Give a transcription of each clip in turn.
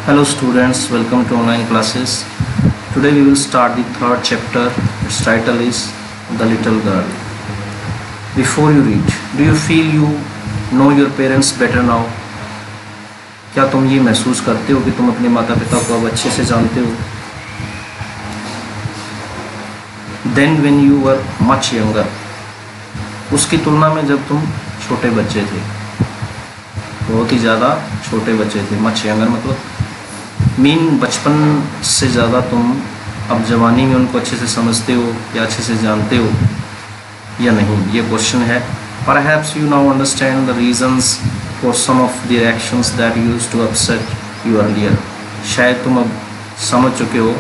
Hello students, welcome to online classes. Today we will start the third chapter. Its title is The Little Girl. Before you read, do you feel you know your parents better now? क्या तुम ये महसूस करते हो कि तुम अपने माता पिता को अब अच्छे से जानते हो? Then when you were much younger, उसकी तुलना में जब तुम छोटे बच्चे थे, बहुत ही ज़्यादा छोटे बच्चे थे. मच यंगर मतलब बचपन से ज़्यादा तुम अब जवानी में उनको अच्छे से समझते हो या अच्छे से जानते हो या नहीं, ये क्वेश्चन है. Perhaps you now understand the reasons for some of the actions that used to upset you earlier. शायद तुम अब समझ चुके हो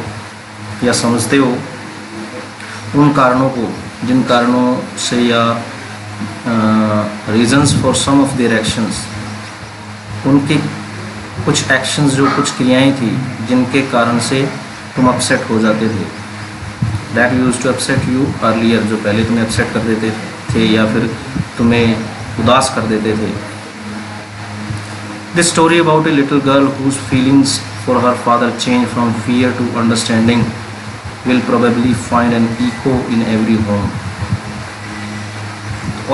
या समझते हो उन कारणों को जिन कारणों से या reasons for some of their actions, उनके कुछ एक्शंस जो कुछ क्रियाएं थी जिनके कारण से तुम अपसेट हो जाते थे. That used to upset you earlier, जो पहले तुम्हें अपसेट कर देते थे या फिर तुम्हें उदास कर देते थे. This story about a little girl whose feelings for her father change from fear to understanding will probably find an echo in every home.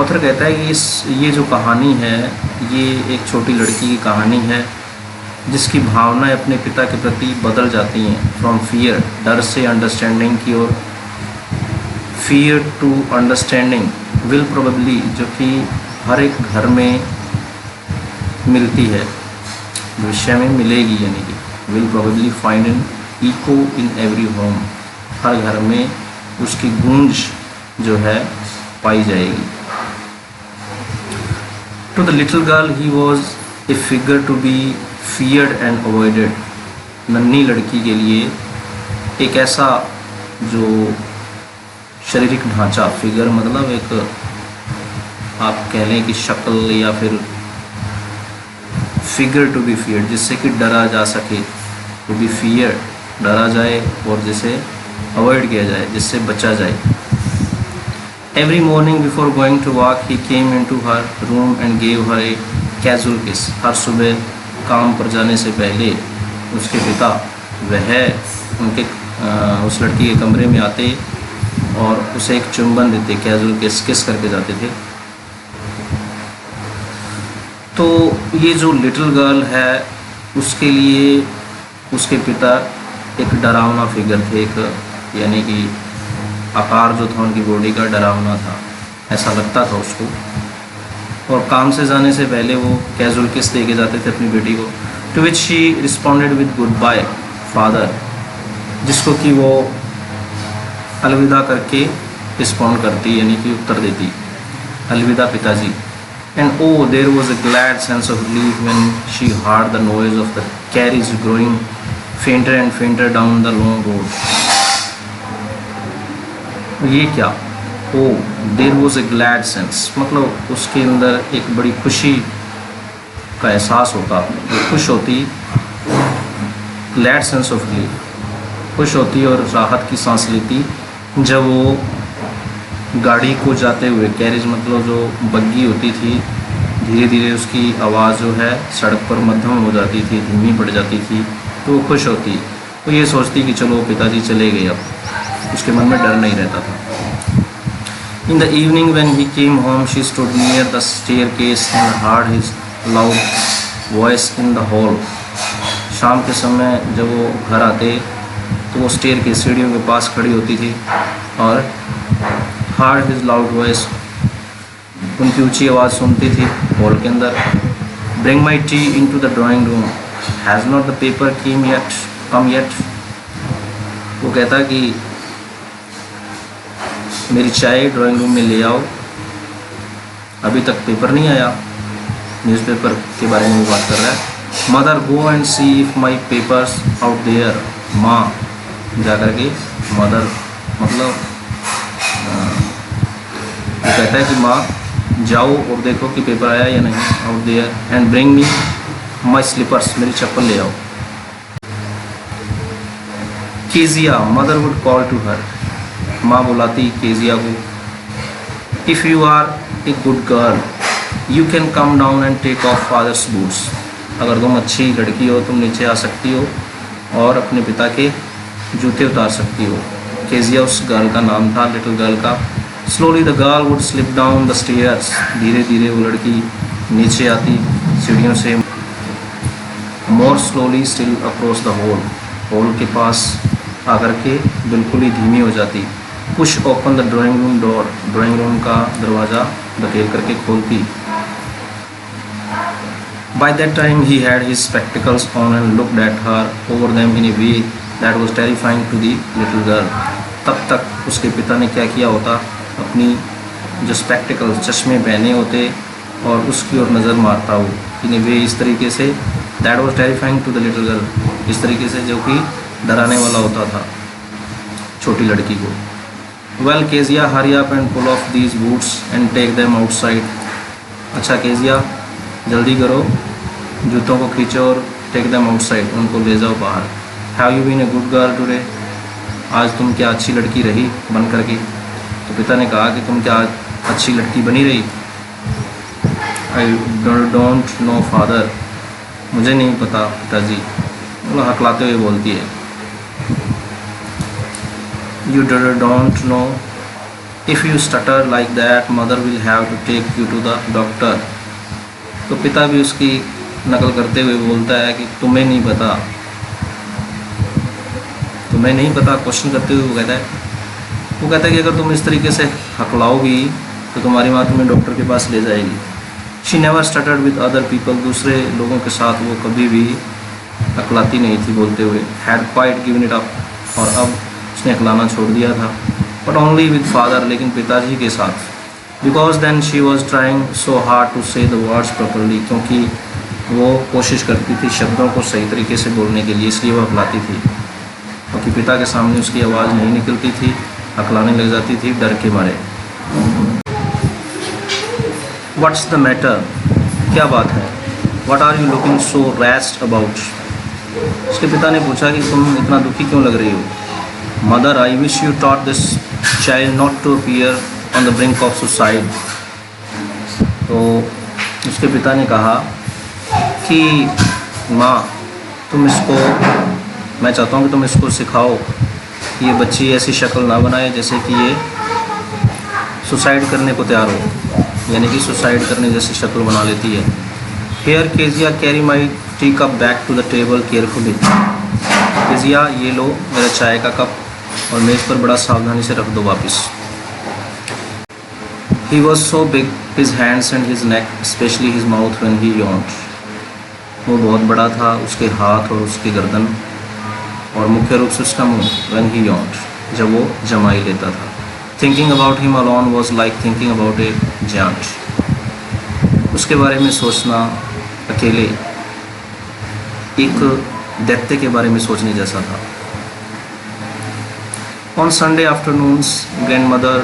Author कहता है कि ये जो कहानी है ये एक छोटी लड़की की कहानी है जिसकी भावनाएं अपने पिता के प्रति बदल जाती हैं. फ्रॉम फियर, डर से, अंडरस्टैंडिंग की ओर. Fear to understanding will probably, जो कि हर एक घर में मिलती है, भविष्य में मिलेगी, यानी कि will probably find an echo in every home, हर घर में उसकी गूंज जो है पाई जाएगी. To the little girl he was a figure to be feared and avoided. नन्ही लड़की के लिए एक ऐसा जो शारीरिक ढांचा, फिगर मतलब एक आप कह लें कि शक्ल या फिर फिगर टू बी feared, जिससे कि डरा जा सके. टू बी feared, डरा जाए, और जिसे अवॉइड किया जाए, जिससे बचा जाए. Every morning before going to work he came into her room and gave her a casual kiss. हर सुबह काम पर जाने से पहले उसके पिता वह उनके उस लड़की के कमरे में आते और उसे एक चुंबन देते, कैजुअल किस करके जाते थे. तो ये जो लिटिल गर्ल है उसके लिए उसके पिता एक डरावना फिगर थे, एक यानी कि आकार जो था उनकी बॉडी का डरावना था, ऐसा लगता था उसको. और काम से जाने से पहले वो कैजुअल किस दे के जाते थे अपनी बेटी को. To which she responded with goodbye father, जिसको कि वो अलविदा करके रिस्पॉन्ड करती, यानी कि उत्तर देती, अलविदा पिताजी. And oh there was a glad sense of relief when she heard the noise of the carriage growing fainter and fainter down the long road. ये क्या, oh there was a glad sense, मतलब उसके अंदर एक बड़ी खुशी का एहसास होता, वो खुश होती. ग्लैड सेंस ऑफ रिलीफ, खुश होती और राहत की सांस लेती जब वो गाड़ी को जाते हुए, कैरिज मतलब जो बग्गी होती थी, धीरे धीरे उसकी आवाज़ जो है सड़क पर मध्यम हो जाती थी, धीमी पड़ जाती थी, तो वो खुश होती. तो ये सोचती कि चलो पिताजी चले गए, अब उसके मन में डर नहीं रहता था. In the evening when he came home, she stood near the staircase and heard his loud voice in the hall. शाम के समय जब वो घर आते तो वो स्टेयर के सीढ़ियों के पास खड़ी होती थी और heard his loud voice, उनकी ऊंची आवाज़ सुनती थी हॉल के अंदर. Bring my tea into the drawing room. Has not the paper come yet? वो कहता कि मेरी चाय ड्राइंग रूम में ले आओ, अभी तक पेपर नहीं आया. न्यूज़पेपर के बारे में बात कर रहा है. Mother go and see if my papers out there. माँ जा कर के, मदर मतलब वो कहता है कि माँ जाओ और देखो कि पेपर आया या नहीं. Out there. And bring me my slippers, मेरी चप्पल ले आओ. Kezia, mother would call to her, माँ बुलाती केजिया को. If you are a good girl you can come down and take off father's boots. अगर तुम अच्छी लड़की हो तुम नीचे आ सकती हो और अपने पिता के जूते उतार सकती हो। केजिया उस गर्ल का नाम था, लिटिल गर्ल का। Slowly the girl would slip down the stairs, धीरे धीरे वो लड़की नीचे आती सीढ़ियों से। मोर slowly still across the hall, hall के पास आकर के बिल्कुल ही धीमी हो जाती। Push open the drawing room door, drawing room का दरवाज़ा धकेल करके खोलती। By that time he had his spectacles on and looked at her over them in a way that was terrifying to the little girl. तब तक उसके पिता ने क्या किया होता, अपनी जो स्पेक्टिकल्स चश्मे पहने होते और उसकी ओर नज़र मारता हो इन ए वे, इस तरीके से that was terrifying to the little girl, इस तरीके से जो कि डराने वाला होता था छोटी लड़की को। Well Kezia, hurry up and pull off these boots and take them outside. अच्छा केजिया जल्दी करो, जूतों को खींचो और टेक देम आउटसाइड, उनको ले जाओ बाहर। Have you been a good girl today, आज तुम क्या अच्छी लड़की रही बन करके। तो पिता ने कहा कि तुम क्या अच्छी लड़की बनी रही। आई डोंट नो फादर, मुझे नहीं पता पिताजी, वो हकलाते हुए बोलती है। You don't know, if you stutter like that mother will have to take you to the doctor. तो पिता भी उसकी नकल करते हुए बोलता है कि तुम्हें नहीं पता, तुम्हें नहीं पता, क्वेश्चन करते हुए वो कहता है कि अगर तुम इस तरीके से हकलाओगी तो तुम्हारी माँ तुम्हें डॉक्टर के पास ले जाएगी। She never stuttered with other people, दूसरे लोगों के साथ वो कभी भी हकलाती नहीं थी बोलते हुए। Had quite given it up, और अब उसने हकलाना छोड़ दिया था। बट ओनली विद फादर, लेकिन पिताजी के साथ। Because then she was trying so hard to say the words properly, क्योंकि वो कोशिश करती थी शब्दों को सही तरीके से बोलने के लिए, इसलिए वो हकलाती थी। क्योंकि पिता के सामने उसकी आवाज़ नहीं निकलती थी, हकलाने लग जाती थी डर के मारे। व्हाट्स द मैटर, क्या बात है। What are you looking so rest about, उसके पिता ने पूछा कि तुम इतना दुखी क्यों लग रही हो। Mother, I wish you taught this child not to appear on the brink of suicide. तो उसके पिता ने कहा कि माँ, तुम इसको, मैं चाहता हूँ कि तुम इसको सिखाओ कि ये बच्ची ऐसी शक्ल ना बनाए जैसे कि ये सुसाइड करने को तैयार हो, यानी कि सुसाइड करने जैसी शक्ल बना लेती है। Here Kezia carry my tea cup back to the table carefully, Kezia ये लो मेरा चाय का कप और मेज़ पर बड़ा सावधानी से रख दो वापस। He was so big, his hands and his neck, especially his mouth when he yawned. वो बहुत बड़ा था, उसके हाथ और उसकी गर्दन, और मुख्य रूप से उसका मुंह, when he yawned, जब वो जमाई लेता था। Thinking about him alone was like thinking about a giant. उसके बारे में सोचना अकेले एक दैत्य के बारे में सोचने जैसा था। On Sunday afternoons, grandmother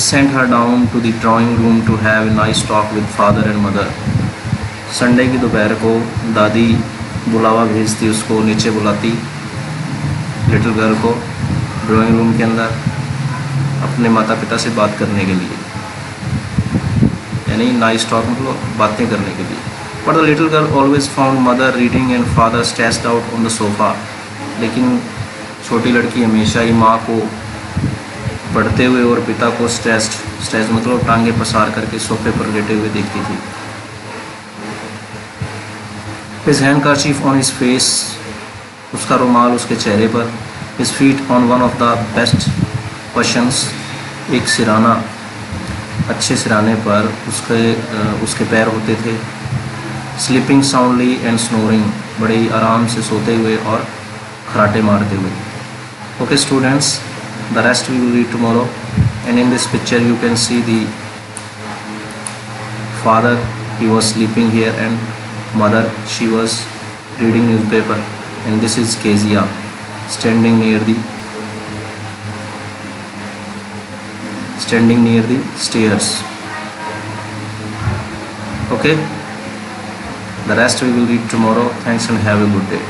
sent her down to the drawing room to have a nice talk with father and mother. Sunday की दोपहर को दादी बुलावा भेजती, उसको नीचे बुलाती लिटिल गर्ल को ड्राइंग रूम के अंदर अपने माता पिता से बात करने के लिए, यानी नाइस टॉक मतलब बातें करने के लिए। But the little girl always found mother reading and father stressed out on the sofa. लेकिन छोटी लड़की हमेशा ही माँ को पढ़ते हुए और पिता को स्ट्रेस्ड मतलब टांगे पसार करके सोफे पर लेटे हुए देखती थी। His handkerchief on his face, उसका रुमाल उसके चेहरे पर। His feet on one of the best cushions, एक सिराना, अच्छे सिराने पर उसके पैर होते थे। Sleeping soundly and snoring, बड़े ही आराम से सोते हुए और खराटे मारते हुए। Okay students, the rest we will read tomorrow, and in this picture you can see the father, he was sleeping here, and mother, she was reading newspaper, and this is Kezia standing near the stairs. Okay, the rest we will read tomorrow. Thanks and have a good day.